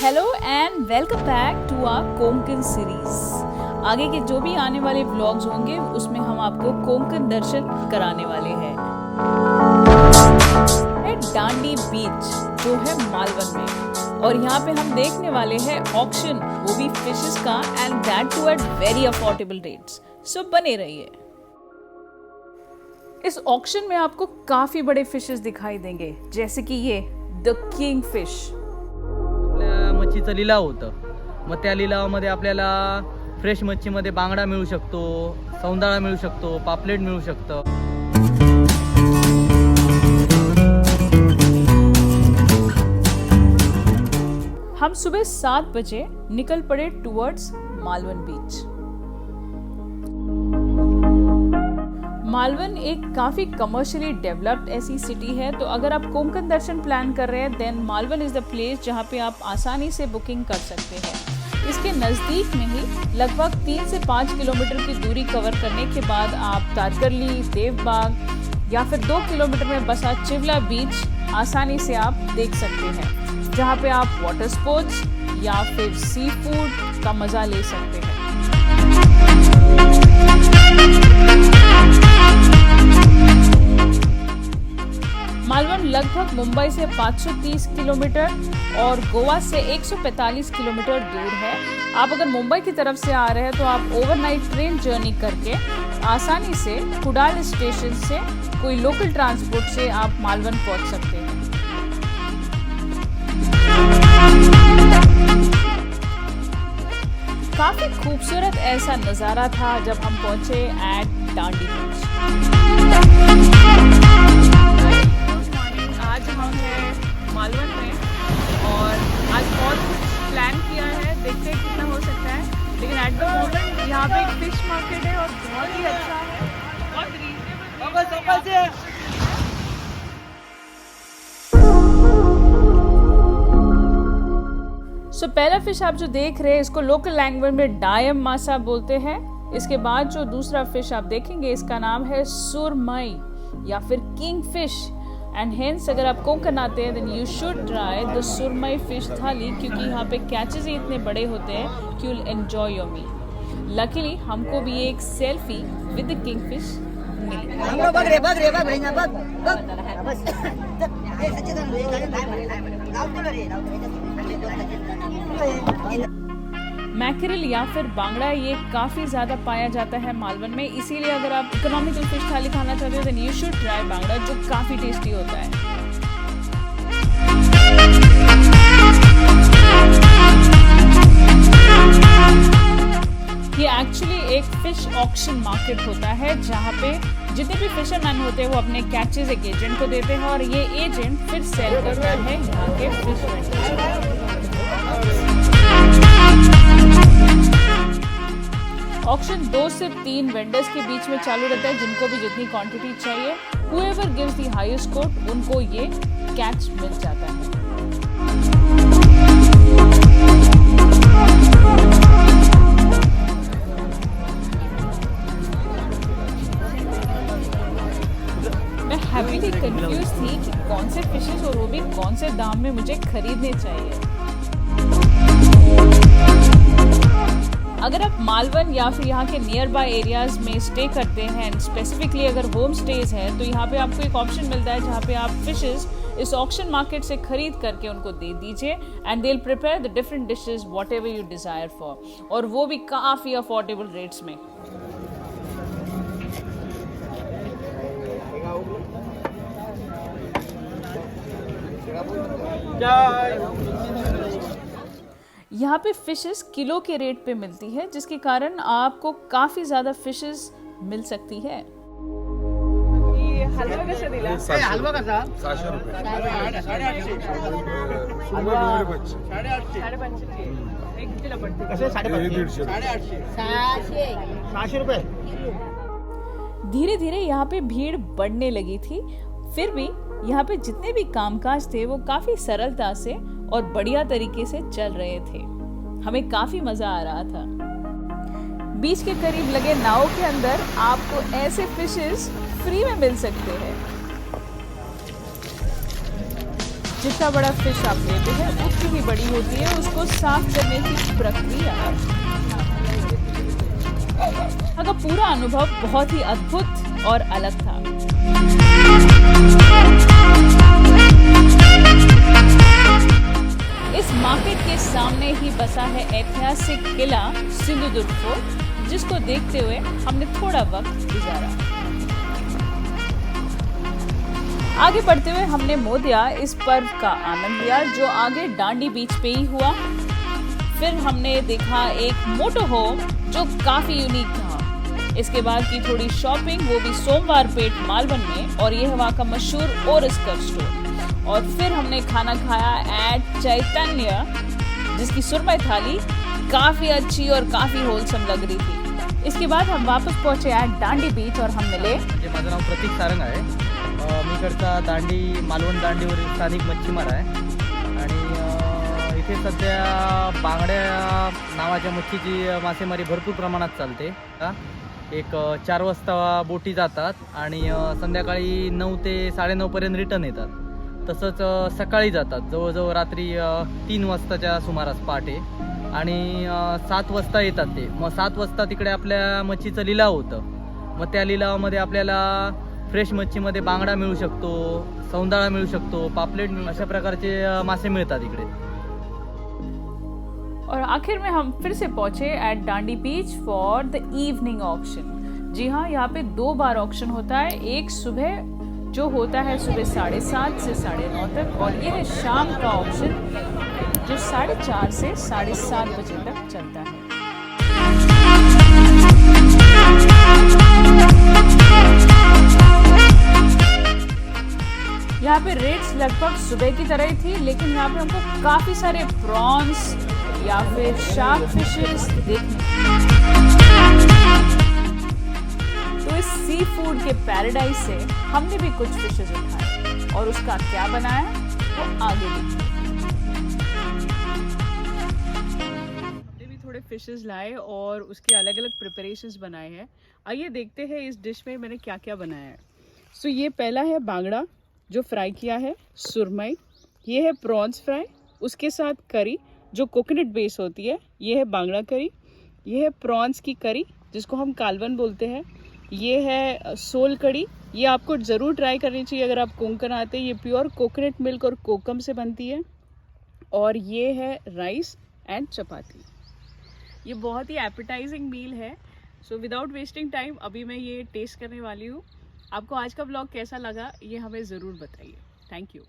Hello and welcome back to our Konkan series. आगे के जो भी आने वाले व्लॉग्स होंगे उसमें हम आपको कोंकण दर्शन कराने वाले हैं। डांडी बीच जो है मालवन में, और यहाँ पे हम देखने वाले हैं ऑक्शन, वो भी फिशेस का, and that too at very affordable rates. So बने रहिए। इस ऑक्शन में आपको काफी बड़े फिशेस दिखाई देंगे, जैसे कि ये द किंग फिश। मच्छीचा लिलाव होतं, मग त्या लिलावामध्ये आपल्याला फ्रेश मच्छीमध्ये बांगडा मिळू शकतो, सौंदाळा मिळू शकतो, पापलेट मिळू शकतं। हम सुबह 7 बजे निकल पड़े टुवर्ड्स मालवन बीच। मालवन एक काफ़ी कमर्शियली डेवलप्ड ऐसी सिटी है, तो अगर आप कोंकण दर्शन प्लान कर रहे हैं then Malvan is the place जहाँ पे आप आसानी से बुकिंग कर सकते हैं। इसके नज़दीक में ही लगभग 3 से 5 किलोमीटर की दूरी कवर करने के बाद आप तारकरली, देवबाग या फिर 2 किलोमीटर में बसा चिवला बीच आसानी से आप देख सकते हैं, जहाँ पे आप वाटर स्पोर्ट्स या फिर सी फूड का मज़ा ले सकते हैं। मालवन लगभग मुंबई से 530 किलोमीटर और गोवा से 145 किलोमीटर दूर है। आप अगर मुंबई की तरफ से आ रहे हैं तो आप ओवरनाइट ट्रेन जर्नी करके आसानी से कुडाल स्टेशन से कोई लोकल ट्रांसपोर्ट से आप मालवन पहुंच सकते हैं। काफी खूबसूरत ऐसा नज़ारा था जब हम पहुंचे एट डांडी बीच। आज हम हैं मालवन में और आज बहुत कुछ प्लान किया है, देखते हैं कितना हो सकता है, लेकिन एट द मोमेंट यहाँ पे एक फिश मार्केट है और बहुत ही अच्छा है, बहुत रीजनेबल। सो पहला फिश आप जो देख रहे हैं इसको लोकल लैंग्वेज में डायम मासा बोलते हैं। इसके बाद जो दूसरा फिश आप देखेंगे इसका नाम है सुरमई या फिर किंग फिश, एंड हेंस अगर आप कोंकण आते हैं then you should try the surmai fish thali, क्योंकि यहाँ पे कैचेस ही इतने बड़े होते हैं कि you will enjoy your meal. Luckily हमको भी एक selfie with the king fish मिली। मैकेरल या फिर बांगड़ा ये काफ़ी ज़्यादा पाया जाता है मालवन में, इसीलिए अगर आप इकोनॉमिकल फिश थाली खाना चाहते हो then you should try bangda, जो काफ़ी टेस्टी होता है। ये एक्चुअली एक फिश ऑक्शन मार्केट होता है जहाँ पे जितने भी फिशरमैन होते हैं वो अपने कैचेस एक एजेंट को देते हैं और ये एजेंट फिर सेल करता है यहाँ के फिश वेंडर्स। ऑक्शन 2 से 3 वेंडर्स के बीच में चालू रहता है, जिनको भी जितनी क्वांटिटी चाहिए, whoever gives the highest quote उनको ये कैच मिल जाता है। मैं हैप्पीली कंफ्यूज थी कि कौन से फिशेस और वो भी कौन से दाम में मुझे खरीदने चाहिए। अगर आप मालवन या फिर यहाँ के नियर बाय एरियाज में स्टे करते हैं, स्पेसिफिकली अगर होम स्टेज है तो यहाँ पे आपको एक ऑप्शन मिलता है जहाँ पे आप फिशेस इस ऑक्शन मार्केट से खरीद करके उनको दे दीजिए and they will prepare the different dishes what ever you desire for, और वो भी काफ़ी अफोर्डेबल रेट्स में। यहाँ पे फिशेस किलो के रेट पे मिलती है, जिसके कारण आपको काफी ज्यादा फिशेस मिल सकती है। ये हलवा कैसे दिला? हलवा कसा? 600 रुपये। 850 एक किलो पड़ते। कसे 650 रुपये। धीरे धीरे यहाँ पे भीड़ बढ़ने लगी थी, फिर भी यहाँ पे जितने भी कामकाज थे वो काफी सरलता से और बढ़िया तरीके से चल रहे थे। हमें काफी मजा आ रहा था। बीच के करीब लगे नाव के अंदर आपको ऐसे फिशेस फ्री में मिल सकते हैं। जितना बड़ा फिश आप लेते हैं उतनी ही बड़ी होती है उसको साफ करने की प्रक्रिया है। का पूरा अनुभव बहुत ही अद्भुत और अलग था। इस मार्केट के सामने ही बसा है ऐतिहासिक किला सिंधुदुर्ग फोर्ट, जिसको देखते हुए हमने थोड़ा वक्त गुजारा। आगे बढ़ते हुए हमने मोदिया इस पर्व का आनंद लिया जो आगे डांडी बीच पे ही हुआ। फिर हमने देखा एक मोटो होम जो काफी यूनिक था। इसके बाद की थोड़ी शॉपिंग, वो भी सोमवार पेट मालवन में, और ये है वहाँ का मशहूर ओरिस्कर स्टोर। और फिर हमने खाना खाया एट चैतन्य, जिसकी सुरमई थाली काफी अच्छी और काफी होलसम लग रही थी। इसके बाद हम वापस पहुंचे एट दांडी बीच और हम मिले। माझं नाव प्रतीक सारंग आहे। मी इकडचा दांडी मालवण दांडीवरील स्थानिक मच्छीमार आहे आणि इथे सध्या बांगड्या नावाच्या मच्छीची मासेमारी भरपूर प्रमाणात चालते। एक 4 वाजता बोटी जातात आणि संध्याकाळी 9 ते 9:30 पर्यंत रिटर्न येतात। तसंच सकाळी जातात जवळजवळ रात्री 3 वाजताच्या सुमारास पहाटे, आणि 7 वाजता येतात ते। मग 7 वाजता तिकडे आपल्या मच्छीचं लिलाव होतं। मग त्या लिलावामध्ये आपल्याला फ्रेश मच्छीमध्ये बांगडा मिळू शकतो, सौंदाळा मिळू शकतो, पापलेट अशा प्रकारचे मासे मिळतात इकडे। और आखिर में हम फिर से पहुंचे at Dandi beach for the evening auction. जी हाँ, यहाँ पे 2 बार ऑक्शन होता है। एक सुबह जो होता है सुबह 7:30 से 9:30 तक, और ये है शाम का ऑक्शन जो 4:30 से 7:30 बजे तक चलता है। यहाँ पे रेट्स लगभग सुबह की तरह ही थी, लेकिन यहाँ पे हमको काफी सारे प्रॉन्स या फिर शार्क फिशेस देखने। तो इस सी फूड के पैराडाइज से हमने भी कुछ फिशेस उठाए और उसका क्या बनाया वो आगे देखिए। हमने भी थोड़े फिशेस लाए और उसके अलग अलग प्रिपरेशंस बनाए हैं। आइए देखते हैं इस डिश में मैंने क्या क्या बनाया है। सो ये पहला है बांगड़ा जो फ्राई किया है, सुरमई, ये है प्रॉन्स फ्राई, उसके साथ करी जो कोकोनट बेस होती है, ये है बांगड़ा करी, ये है प्रॉन्स की करी जिसको हम कालवन बोलते हैं, ये है सोल कड़ी। ये आपको ज़रूर ट्राई करनी चाहिए अगर आप कोंकण आते हैं। ये प्योर कोकोनट मिल्क और कोकम से बनती है। और ये है राइस एंड चपाती। ये बहुत ही एपेटाइजिंग मील है। सो विदाउट वेस्टिंग टाइम अभी मैं ये टेस्ट करने वाली हूँ। आपको आज का ब्लॉग कैसा लगा ये हमें ज़रूर बताइए। Thank you.